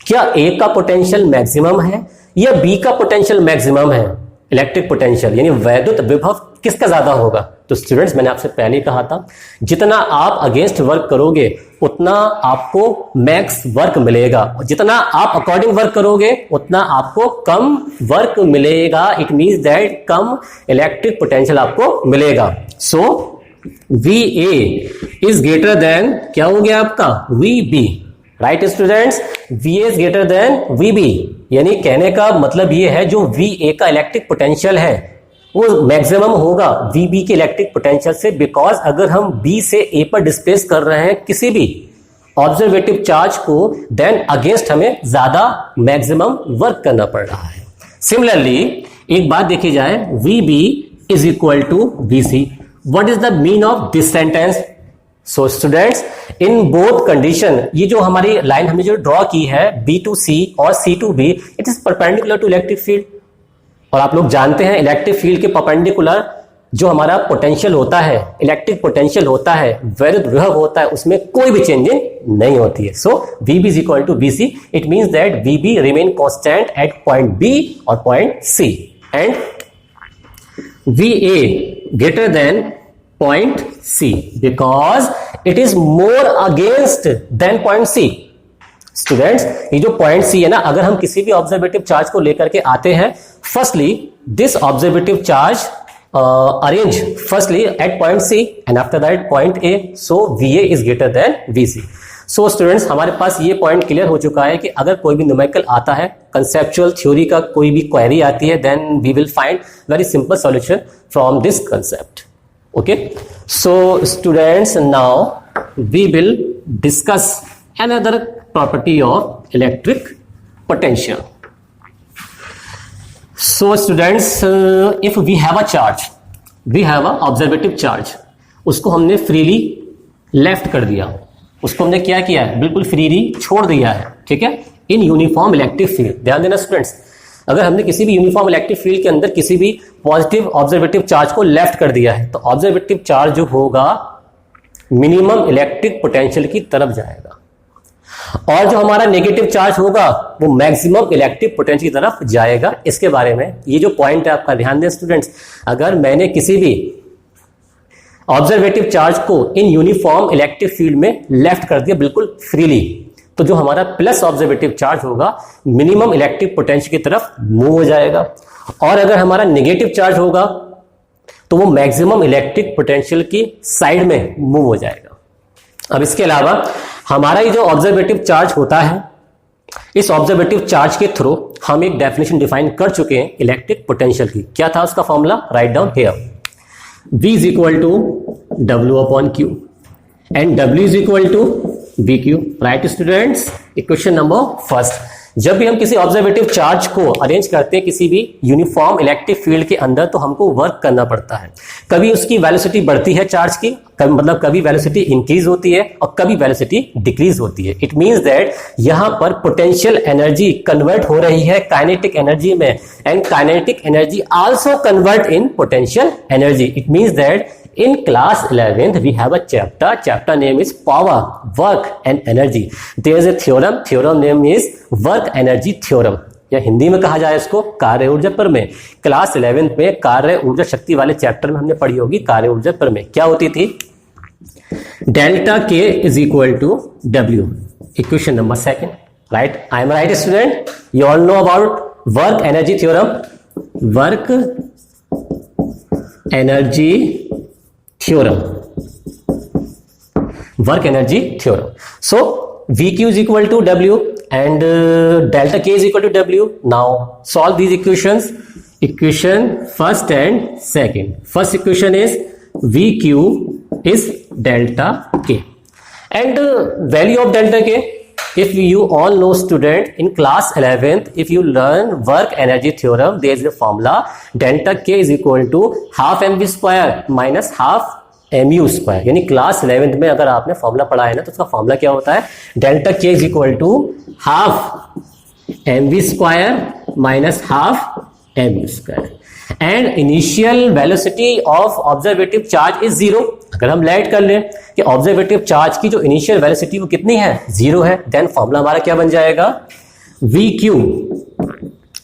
क्या ए का पोटेंशियल मैक्सिमम है या बी का पोटेंशियल मैक्सिमम है। इलेक्ट्रिक पोटेंशियल यानी वैद्युत विभव किसका ज्यादा होगा। तो स्टूडेंट्स, मैंने आपसे पहले ही कहा था, जितना आप अगेंस्ट वर्क करोगे उतना आपको मैक्स वर्क मिलेगा, जितना आप अकॉर्डिंग वर्क करोगे उतना आपको कम वर्क मिलेगा। इट मींस दैट कम इलेक्ट्रिक पोटेंशियल आपको मिलेगा। So V A is greater than, क्या हो गया आपका, V B. Right students, V A is greater than V B, यानी कहने का मतलब ये है जो वी ए का इलेक्ट्रिक पोटेंशियल है वो मैक्सिमम होगा वी बी के इलेक्ट्रिक पोटेंशियल से, बिकॉज अगर हम बी से ए पर डिस्प्लेस कर रहे हैं किसी भी ऑब्जर्वेटिव चार्ज को, देन अगेंस्ट हमें ज्यादा मैक्सिमम वर्क करना पड़ रहा है। सिमिलरली एक बात देखी जाए, V B is equal to V C. What is the mean of this sentence. So students, in both condition, ये जो हमारी लाइन हमने जो ड्रॉ की है बी टू सी और C to B, it is perpendicular to electric field. और आप लोग जानते हैं इलेक्ट्रिक फील्ड के परपेंडिकुलर जो हमारा पोटेंशियल होता है, इलेक्ट्रिक पोटेंशियल होता है, वैद्युत विभव होता है, उसमें कोई भी चेंजिंग नहीं होती है। So V B is equal to V C. It means that V B remain constant at point B और point C, and V A greater than point C because it is more against than point C. Students, ये जो point सी है ना, अगर हम किसी भी ऑब्जर्वेटिव charge को लेकर के आते हैं, firstly this observative charge arrange firstly at point C and after that point A, so V A is greater than V C. So students, हमारे पास ये पॉइंट क्लियर हो चुका है कि अगर कोई भी न्यूमेरिकल आता है, कंसेप्चुअल थ्योरी का कोई भी क्वेरी आती है, then we will find very simple solution from this concept. Okay, so students, now we will discuss another property of electric potential. So students, if we have a charge, we have a observative charge, उसको हमने freely left कर दिया, उसको हमने क्या किया है, बिल्कुल freely छोड़ दिया है, ठीक है, in uniform electric field। ध्यान देना स्टूडेंट्स, अगर हमने किसी भी यूनिफॉर्म इलेक्ट्रिक फील्ड के अंदर किसी भी पॉजिटिव ऑब्जर्वेटिव चार्ज को लेफ्ट कर दिया है, तो ऑब्जर्वेटिव चार्ज जो होगा मिनिमम इलेक्ट्रिक पोटेंशियल की तरफ जाएगा, और जो हमारा नेगेटिव चार्ज होगा वो मैक्सिमम इलेक्ट्रिक पोटेंशियल की तरफ जाएगा। इसके बारे में ये जो पॉइंट है आपका ध्यान दें स्टूडेंट्स, अगर मैंने किसी भी ऑब्जर्वेटिव चार्ज को इन यूनिफॉर्म इलेक्ट्रिक फील्ड में लेफ्ट कर दिया बिल्कुल फ्रीली, तो जो हमारा प्लस ऑब्जर्वेटिव चार्ज होगा मिनिमम इलेक्ट्रिक पोटेंशियल की तरफ मूव हो जाएगा, और अगर हमारा नेगेटिव चार्ज होगा तो वो मैक्सिमम इलेक्ट्रिक पोटेंशियल की साइड में मूव हो जाएगा। अब इसके अलावा हमारा ये जो ऑब्जर्वेटिव चार्ज होता है, इस ऑब्जर्वेटिव चार्ज के थ्रू हम एक डेफिनेशन डिफाइन कर चुके हैं इलेक्ट्रिक पोटेंशियल की। क्या था उसका formula, right down here, V is equal to W upon Q and W is equal to VQ। Right students, equation number first, जब भी हम किसी ऑब्जर्वेटिव चार्ज को अरेंज करते हैं किसी भी यूनिफॉर्म इलेक्ट्रिक फील्ड के अंदर, तो हमको वर्क करना पड़ता है। कभी उसकी वेलोसिटी बढ़ती है चार्ज की, कभी वेलोसिटी इंक्रीज होती है और कभी वेलोसिटी डिक्रीज होती है। इट मींस दैट यहां पर पोटेंशियल एनर्जी कन्वर्ट हो रही है काइनेटिक एनर्जी में, and kinetic energy also convert in potential energy. It means that in class 11th we have a chapter name is power, work and energy. There is a theorem name is work energy theorem, या हिंदी में कहा जाए इसको कार्य ऊर्जा प्रमेय। Class 11th में कार्य ऊर्जा शक्ति वाले चैप्टर में हमने पढ़ी होगी कार्य ऊर्जा प्रमेय। क्या होती थी, डेल्टा के is equal to W, equation number second. Right, I am right student, you all know about work energy theorem, work energy theorem, work energy theorem. So VQ is equal to W and delta K is equal to W. Now solve these equations. Equation first and second. First equation is VQ is delta K and value of delta K. If you all know student in class 11th, if you learn work energy theorem, there is a formula delta K is equal to half mv square minus half mu square। यानी class 11th में अगर आपने formula पढ़ा है ना, तो उसका formula क्या होता है, delta K is equal to half mv square minus half mu square. And initial velocity of observative charge is 0। अगर हम लेट कर लें कि ऑब्जर्वेटिव चार्ज की जो इनिशियल वेलोसिटी वो कितनी है, 0 है, देन फॉर्मूला हमारा क्या बन जाएगा, V Q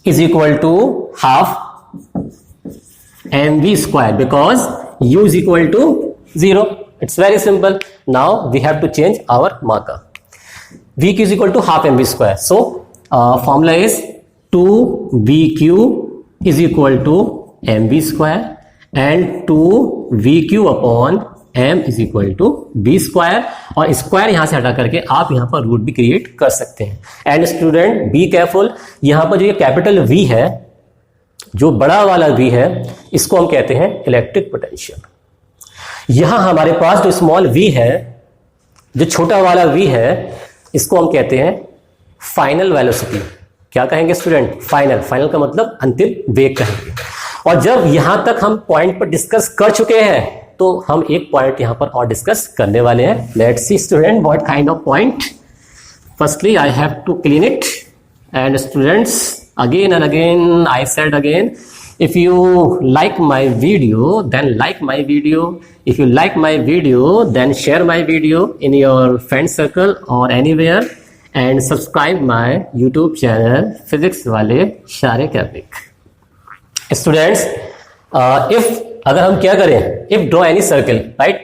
is equal to half mv square because u is equal to 0. It's very simple. Now we have to change our marker. Vq is equal to half mv square. So formula is 2vq is equal to mv square and 2vq upon m is equal to v square. और square यहां से हटा करके आप यहां पर root भी create कर सकते हैं. एंड स्टूडेंट बी केयरफुल, यहां पर जो ये कैपिटल V है, जो बड़ा वाला V है, इसको हम कहते हैं इलेक्ट्रिक पोटेंशियल. यहां हमारे पास जो स्मॉल v है, जो छोटा वाला v है, इसको हम कहते हैं फाइनल वेलोसिटी. क्या कहेंगे स्टूडेंट, फाइनल. फाइनल का मतलब अंतिम वेग कहेंगे. और जब यहां तक हम पॉइंट पर डिस्कस कर चुके हैं तो हम एक पॉइंट यहां पर और डिस्कस करने वाले हैं. Let's see student what kind of point. Firstly I have to clean it. And students, again and again I said again, if you like my video then like my video. If you like my video then share my video in your friend circle or anywhere and subscribe my YouTube channel physics वाले Sharik epic. Students, if अगर हम क्या करें, if draw any circle, right,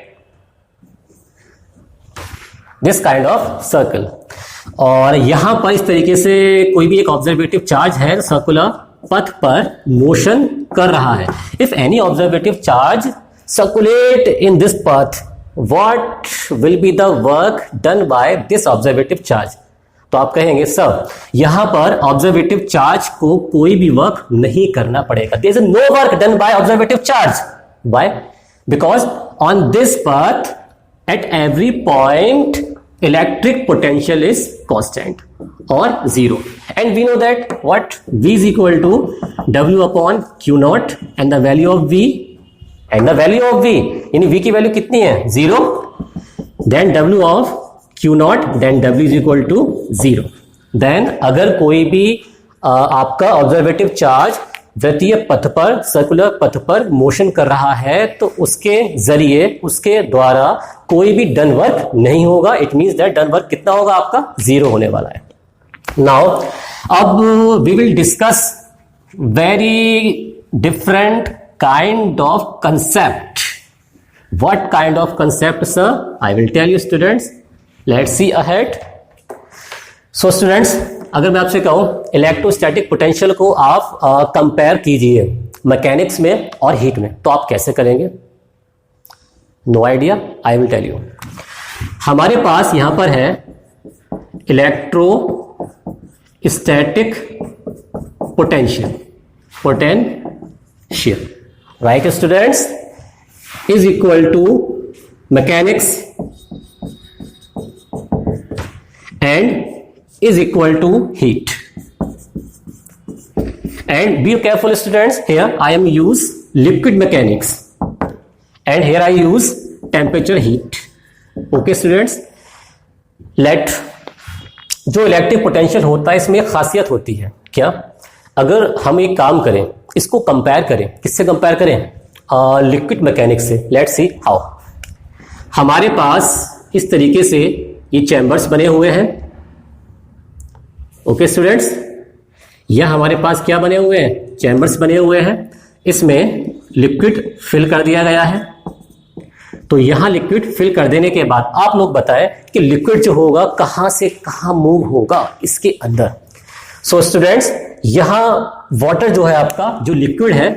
this kind of circle, और यहां पर इस तरीके से कोई भी एक ऑब्जर्वेटिव चार्ज है सर्कुलर पथ पर मोशन कर रहा है. If any observative charge circulate in this path, what will be the work done by this observative charge. तो आप कहेंगे सर यहां पर ऑब्जर्वेटिव चार्ज को कोई भी वर्क नहीं करना पड़ेगा. There is no work done by observative charge. Why? Because on this path at every point electric potential is constant or 0, and we know that what V is equal to W upon Q naught and the value of V, and the value of V यानी V की value कितनी है, 0, then W of Q naught then W is equal to 0. then अगर कोई भी आपका observative charge वृत्तीय पथ पर, सर्कुलर पथ पर मोशन कर रहा है तो उसके जरिए, उसके द्वारा कोई भी डन वर्क नहीं होगा. It means that done work कितना होगा आपका, 0 होने वाला है. नाउ अब we will discuss very different kind of concept. What kind of concept sir? I will tell you students. Let's see ahead. So students, अगर मैं आपसे कहूं इलेक्ट्रोस्टैटिक पोटेंशियल को आप कंपेयर कीजिए मैकेनिक्स में और हीट में, तो आप कैसे करेंगे? No idea, I will tell you. हमारे पास यहां पर है electrostatic potential, right students, is equal to mechanics and is equal to heat. And be careful students, here I am use liquid mechanics and here I use temperature heat. Okay students, let जो electric potential होता है इसमें एक खासियत होती है. क्या? अगर हम एक काम करें, इसको कंपेयर करें, किससे कंपेयर करें? लिक्विड मैकेनिक्स से. Let's see how. हमारे पास इस तरीके से ये चैम्बर्स बने हुए हैं. ओके स्टूडेंट्स, यह हमारे पास क्या बने हुए हैं, चैम्बर्स बने हुए हैं. इसमें लिक्विड फिल कर दिया गया है. तो यहां लिक्विड फिल कर देने के बाद आप लोग बताएं कि लिक्विड जो होगा कहां से कहां मूव होगा इसके अंदर. सो स्टूडेंट्स, यहां वाटर जो है आपका, जो लिक्विड है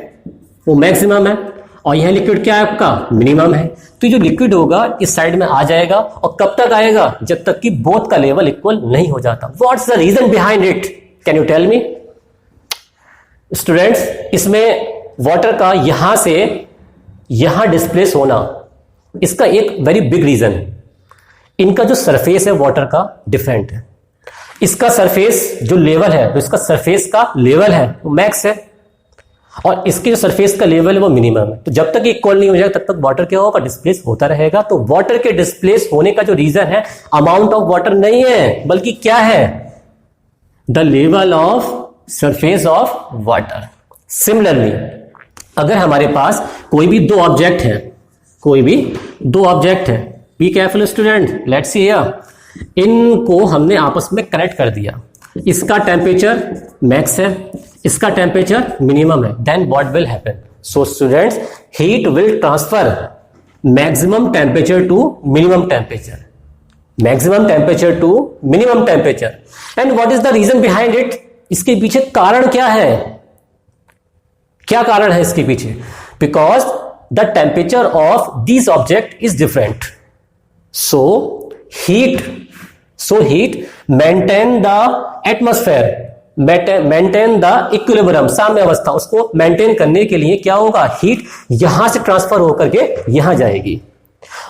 वो मैक्सिमम है और यह लिक्विड क्या है आपका, मिनिमम है. तो जो लिक्विड होगा इस साइड में आ जाएगा. और कब तक आएगा? जब तक कि बोथ का लेवल इक्वल नहीं हो जाता. What's the reason behind it, can you tell me students? इसमें वाटर का यहां से यहां डिस्प्लेस होना, इसका एक वेरी बिग रीजन है. इनका जो सरफेस है वाटर का डिफरेंट है. इसका सरफेस जो लेवल है, तो इसका सरफेस का लेवल है वो मैक्स है और इसके जो सरफेस का लेवल है वो मिनिमम है. तो जब तक इक्वल नहीं हो जाएगा तब तक वाटर क्या होगा, डिस्प्लेस होता रहेगा. तो वाटर के डिस्प्लेस होने का जो रीजन है अमाउंट ऑफ वाटर नहीं है, बल्कि क्या है, the level of surface of water. Similarly अगर हमारे पास कोई भी दो ऑब्जेक्ट है, be careful student, let's see here, इनको हमने आपस में कनेक्ट कर दिया, इसका टेम्परेचर मैक्स है, इसका टेम्परेचर मिनिमम है, then what will happen? So students, heat will transfer maximum temperature to minimum temperature, and what is the reason behind it? इसके पीछे कारण क्या है? क्या कारण है इसके पीछे? Because the temperature of this object is different, so heat maintain the atmosphere, maintain the equilibrium, साम्य अवस्था, उसको मेंटेन करने के लिए क्या होगा? हीट यहां से ट्रांसफर होकर के यहां जाएगी।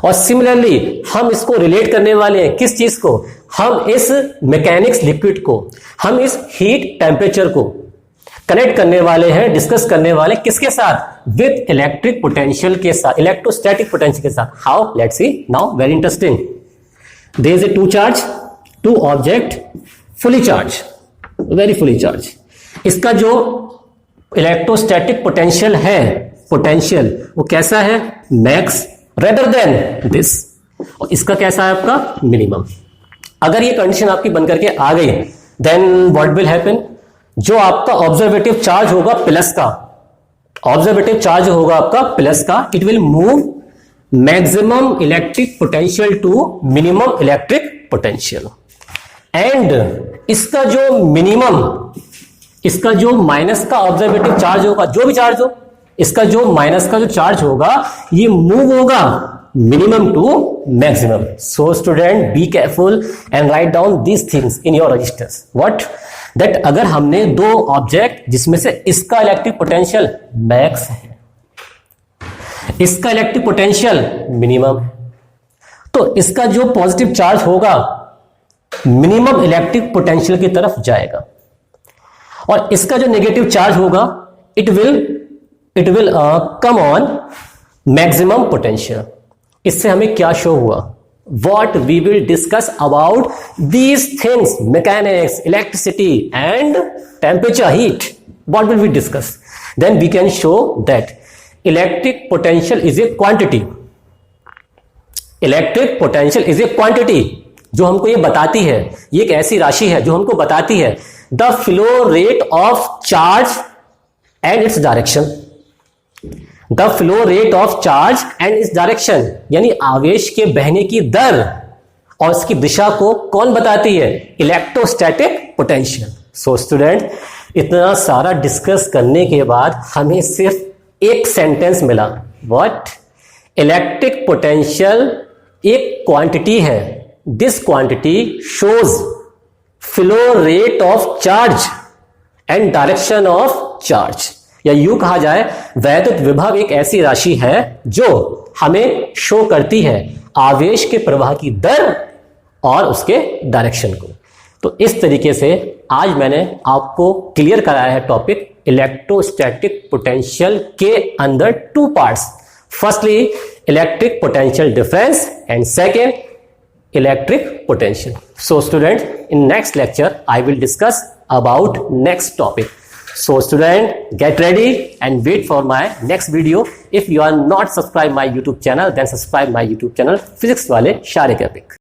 और सिमिलरली हम इसको रिलेट करने वाले हैं, किस चीज को? हम इस मैकेनिक्स लिक्विड को, हम इस हीट टेम्परेचर को कनेक्ट करने वाले हैं, डिस्कस करने वाले किसके साथ? विद इलेक्ट्रिक पोटेंशियल के साथ, इलेक्ट्रोस्टैटिक पोटेंशियल के साथ। How? Let's see now, very interesting. There is a two object fully charge, very fully charge. इसका जो इलेक्ट्रोस्टैटिक पोटेंशियल है, वो कैसा है? Max rather than this. और इसका कैसा है आपका? मिनिमम। अगर ये कंडीशन आपकी बनकर के आ गई, देन व्हाट विल हैपन? जो आपका ऑब्जर्वेटिव चार्ज होगा प्लस का, it will move maximum electric potential to minimum electric potential, and इसका जो माइनस का ऑब्जर्वेटिव चार्ज होगा, जो भी चार्ज हो, इसका जो माइनस का जो चार्ज होगा, ये मूव होगा minimum to maximum. So student, be careful and write down these things in your registers. What? That अगर हमने दो ऑब्जेक्ट जिसमें से इसका इलेक्ट्रिक पोटेंशियल मैक्स है, इसका इलेक्ट्रिक पोटेंशियल मिनिमम है, तो इसका जो पॉजिटिव चार्ज होगा मिनिमम इलेक्ट्रिक पोटेंशियल की तरफ जाएगा, और इसका जो नेगेटिव चार्ज होगा it will come on maximum potential. इससे हमें क्या शो हुआ? What we will discuss about these things, mechanics, electricity and temperature, heat. What will we discuss? Then we can show that electric potential is a quantity. Electric potential is a quantity जो हमको ये बताती है, ये एक ऐसी राशि है जो हमको बताती है the flow rate of charge and its direction. The flow rate of charge and its direction, यानी आवेश के बहने की दर और इसकी दिशा को कौन बताती है? Electrostatic potential. सो स्टूडेंट, इतना सारा डिस्कस करने के बाद हमें सिर्फ एक सेंटेंस मिला। व्हाट? इलेक्ट्रिक पोटेंशियल एक क्वांटिटी है, this quantity shows flow rate of charge and direction of charge, या यूं कहा जाए वैद्युत विभव एक ऐसी राशि है जो हमें शो करती है आवेश के प्रवाह की दर और उसके डायरेक्शन को। तो इस तरीके से आज मैंने आपको क्लियर कराया है टॉपिक इलेक्ट्रोस्टैटिक पोटेंशियल के अंदर two parts, firstly electric potential difference and second electric potential. So student, in next lecture I will discuss about next topic. So student, get ready and wait for my next video. If you are not subscribed my YouTube channel, then subscribe my YouTube channel Physics वाले Sharik epic.